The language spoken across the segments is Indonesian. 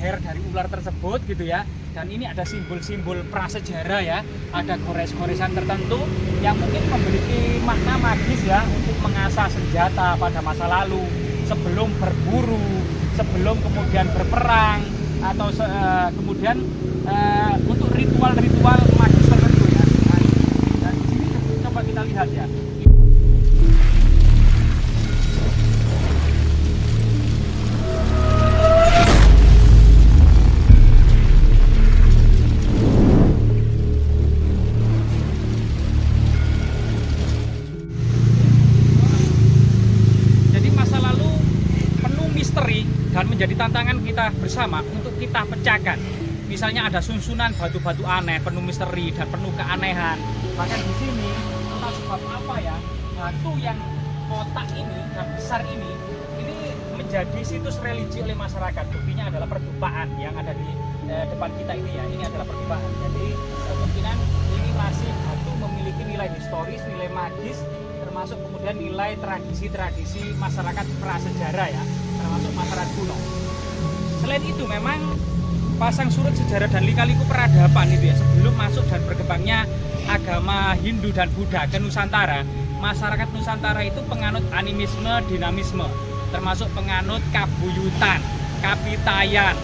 leher dari ular tersebut gitu ya. Dan ini ada simbol-simbol prasejarah ya, ada gores-goresan tertentu yang mungkin memiliki makna magis ya untuk mengasah senjata pada masa lalu sebelum berburu, sebelum kemudian berperang, atau kemudian untuk ritual-ritual magis tertentu ya. Nah, dan di sini coba kita lihat ya. Dan menjadi tantangan kita bersama untuk kita pecahkan. Misalnya ada susunan batu-batu aneh, penuh misteri dan penuh keanehan. Bahkan di sini entah sebab apa ya, batu yang kotak ini dan besar ini menjadi situs religi oleh masyarakat. Buktinya adalah perjumpaan yang ada di depan kita ini ya. Ini adalah perjumpaan. Jadi kemungkinan ini masih batu memiliki nilai historis, nilai magis, termasuk kemudian nilai tradisi-tradisi masyarakat prasejarah ya, termasuk masyarakat kuno. Selain itu memang pasang surut sejarah dan lika-liku peradaban itu ya, sebelum masuk dan berkembangnya agama Hindu dan Buddha ke Nusantara, masyarakat Nusantara itu penganut animisme, dinamisme, termasuk penganut kabuyutan, kapitayan.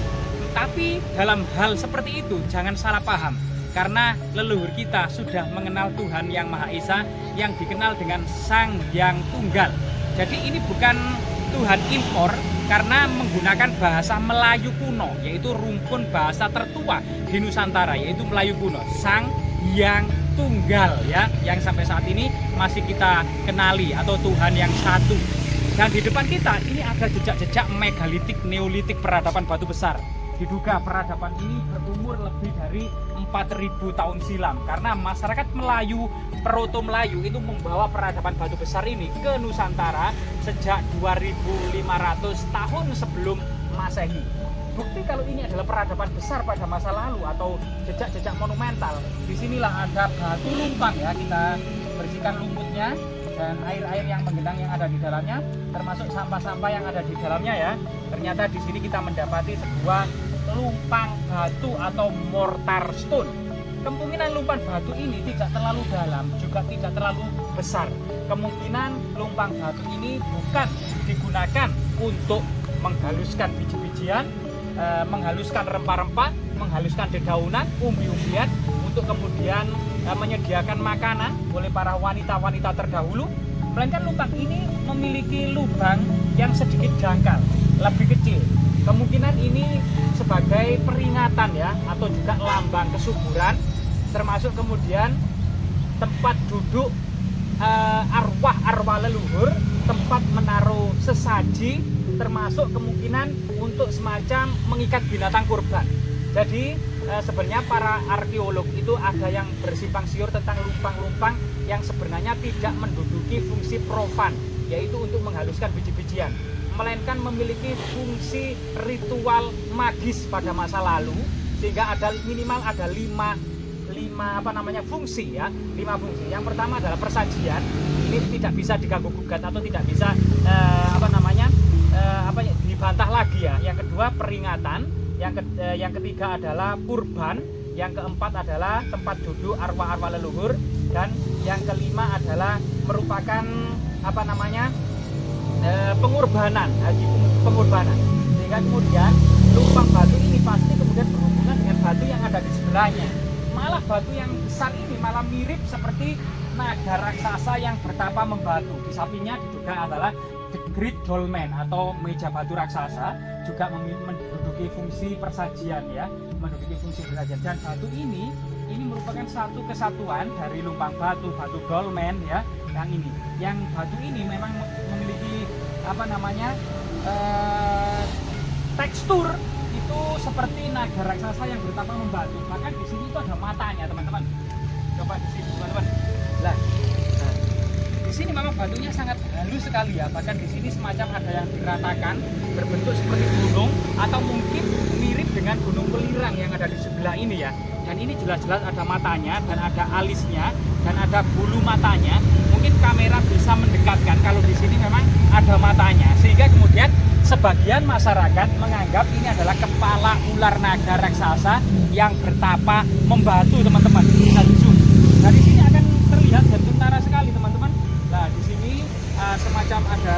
Tapi dalam hal seperti itu jangan salah paham, karena leluhur kita sudah mengenal Tuhan yang Maha Esa, yang dikenal dengan Sang Hyang Tunggal. Jadi ini bukan Tuhan impor, karena menggunakan bahasa Melayu kuno, yaitu rumpun bahasa tertua di Nusantara, yaitu Melayu kuno, Sang Hyang Tunggal ya, yang sampai saat ini masih kita kenali, atau Tuhan yang satu. Dan di depan kita ini ada jejak-jejak megalitik, neolitik, peradaban batu besar. Diduga peradaban ini berumur lebih dari 4.000 tahun silam, karena masyarakat Melayu, Proto Melayu itu membawa peradaban batu besar ini ke Nusantara sejak 2.500 tahun sebelum Masehi. Bukti kalau ini adalah peradaban besar pada masa lalu atau jejak-jejak monumental. Disinilah ada batu lumpang ya, kita bersihkan lumpurnya dan air-air yang menggenang yang ada di dalamnya, termasuk sampah-sampah yang ada di dalamnya ya. Ternyata di sini kita mendapati sebuah lumpang batu atau mortar stone. Kemungkinan lumpang batu ini tidak terlalu dalam, juga tidak terlalu besar. Kemungkinan lumpang batu ini bukan digunakan untuk menghaluskan biji-bijian, menghaluskan rempah-rempah, menghaluskan dedaunan, umbi-umbian, untuk kemudian menyediakan makanan oleh para wanita-wanita terdahulu. Melainkan lumpang ini memiliki lubang yang sedikit dangkal, lebih kecil. Kemungkinan ini sebagai peringatan ya, atau juga lambang kesuburan, termasuk kemudian tempat duduk arwah-arwah leluhur, tempat menaruh sesaji, termasuk kemungkinan untuk semacam mengikat binatang kurban. Jadi sebenarnya para arkeolog itu ada yang bersimpang siur tentang lumpang-lumpang yang sebenarnya tidak menduduki fungsi profan, yaitu untuk menghaluskan biji-bijian, melainkan memiliki fungsi ritual magis pada masa lalu, sehingga ada minimal ada lima fungsi ya, 5 fungsi. Yang pertama adalah persajian, ini tidak bisa diganggu gugat atau tidak bisa dibantah lagi ya. Yang kedua peringatan, yang ketiga adalah kurban, yang keempat adalah tempat duduk arwah-arwah leluhur, dan yang kelima adalah merupakan pengorbanan, haji pengorbanan. Sehingga kemudian lumpang batu ini pasti kemudian berhubungan dengan batu yang ada di sebelahnya. Malah batu yang besar ini malah mirip seperti naga raksasa yang bertapa membatu. Di sampingnya diduga adalah The Great Dolmen atau meja batu raksasa, juga menduduki fungsi persajian ya, menduduki fungsi persajian. Dan batu ini merupakan satu kesatuan dari lumpang batu dolmen ya. Yang batu ini memang memiliki tekstur itu seperti naga raksasa yang bertapa membatu. Bahkan di sini itu ada matanya, teman-teman. Coba di sini, teman-teman. Nah, di sini memang batunya sangat halus sekali ya. Bahkan di sini semacam ada yang diratakan, berbentuk seperti gunung, atau mungkin mirip dengan gunung Welirang yang ada di sebelah ini ya. Dan ini jelas-jelas ada matanya, dan ada alisnya, dan ada bulu matanya. Mungkin kamera bisa mendekatkan kalau di sini memang ada matanya, sehingga kemudian sebagian masyarakat menganggap ini adalah kepala ular naga raksasa yang bertapa membatu, teman-teman. Bisa di zoom. Nah, di sini akan terlihat dan kentara sekali, teman-teman. Nah, di sini semacam ada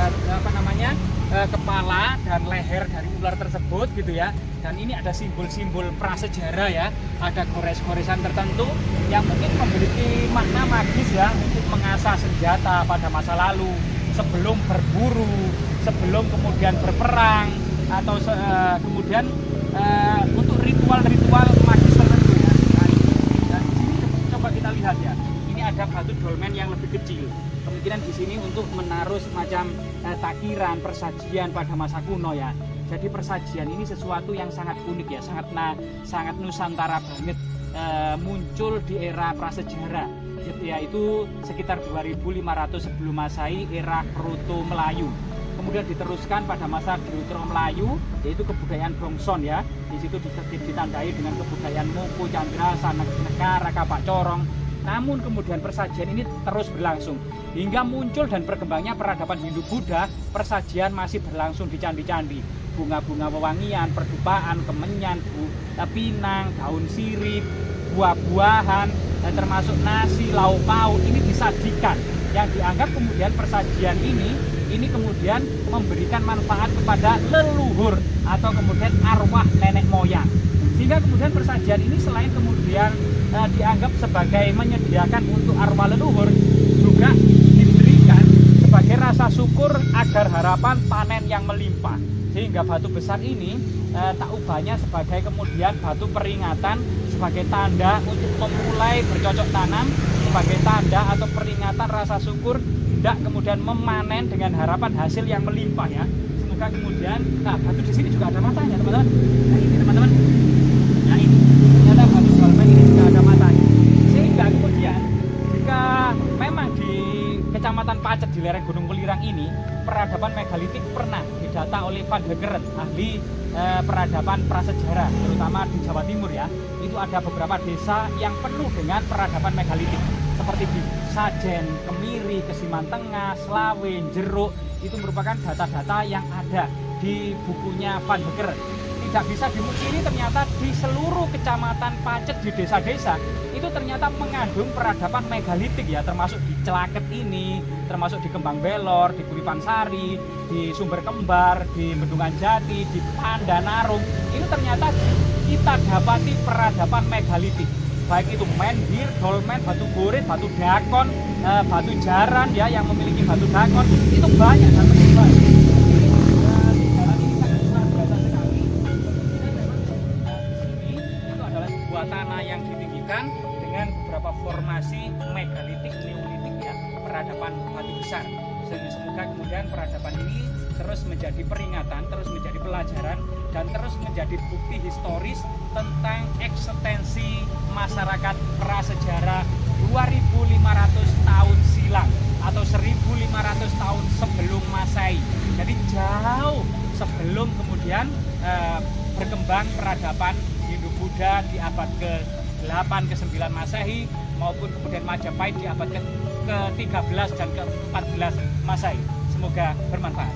kepala dan leher dari ular tersebut gitu ya. Dan ini ada simbol-simbol prasejarah ya, ada gores-goresan tertentu yang mungkin memiliki makna magis ya, untuk mengasah senjata pada masa lalu sebelum berburu, sebelum kemudian berperang, atau kemudian untuk ritual-ritual magis tertentu ya. Nah, dan di sini coba kita lihat ya, ini ada batu dolmen yang lebih kecil, kemungkinan di sini untuk menaruh semacam takiran persajian pada masa kuno ya. Jadi persajian ini sesuatu yang sangat unik ya, sangat Nusantara banget, muncul di era prasejarah, yaitu sekitar 2500 sebelum Masehi, era Proto Melayu. Kemudian diteruskan pada masa Deutero Melayu, yaitu kebudayaan Brongson ya. Di situ ditandai dengan kebudayaan Moko, Candra, Saneka, Kapak Corong. Namun kemudian persajian ini terus berlangsung hingga muncul dan berkembangnya peradaban Hindu-Buddha. Persajian masih berlangsung di candi-candi, bunga-bunga wewangian, perdupaan, kemenyan, pinang, daun sirih, buah-buahan, dan termasuk nasi, lauk pauk ini disajikan, yang dianggap kemudian persajian ini kemudian memberikan manfaat kepada leluhur atau kemudian arwah nenek moyang. Sehingga kemudian persajian ini selain kemudian dianggap sebagai menyediakan untuk arwah leluhur, juga diberikan sebagai rasa syukur agar harapan panen yang melimpah. Sehingga batu besar ini tak ubahnya sebagai kemudian batu peringatan, sebagai tanda untuk memulai bercocok tanam, sebagai tanda atau peringatan rasa syukur tidak kemudian memanen dengan harapan hasil yang melimpah ya. Semoga kemudian, nah batu di sini juga ada matanya, teman-teman. Nah ini teman-teman, nah ini ternyata batu dolmen ini juga ada matanya. Sehingga kemudian jika memang di Kecamatan Pacet di lereng Gunung Welirang ini peradaban megalitik pernah didata oleh Van Heckeren, ahli peradaban prasejarah, terutama di Jawa Timur ya. Itu ada beberapa desa yang penuh dengan peradaban megalitik, seperti di Sajen, Kemiri, Kesiman Tengah, Slawe, Jeruk. Itu merupakan data-data yang ada di bukunya Van Heckeren. Tidak bisa dimungkiri ternyata di seluruh kecamatan Pacet, di desa-desa itu ternyata mengandung peradaban megalitik ya, termasuk di Celaket ini, termasuk di Kembang Belor, di Kuripan Sari, di Sumber Kembar, di Bendungan Jati, di Pandanarung. Ini ternyata kita dapati peradaban megalitik, baik itu menhir, dolmen, batu gorit, batu dakon, batu jaran ya, yang memiliki batu dakon itu banyak dan banyak. Tanah yang ditinggikan dengan beberapa formasi megalitik, neolitik ya, peradaban batu besar. Semoga kemudian peradaban ini terus menjadi peringatan, terus menjadi pelajaran, dan terus menjadi bukti historis tentang eksistensi masyarakat prasejarah 2500 tahun silam atau 1500 tahun sebelum Masehi. Jadi jauh sebelum kemudian berkembang peradaban Hindu-Buddha di abad ke-8, ke-9 Masehi, maupun kemudian Majapahit di abad ke-13 dan ke-14 Masehi. Semoga bermanfaat.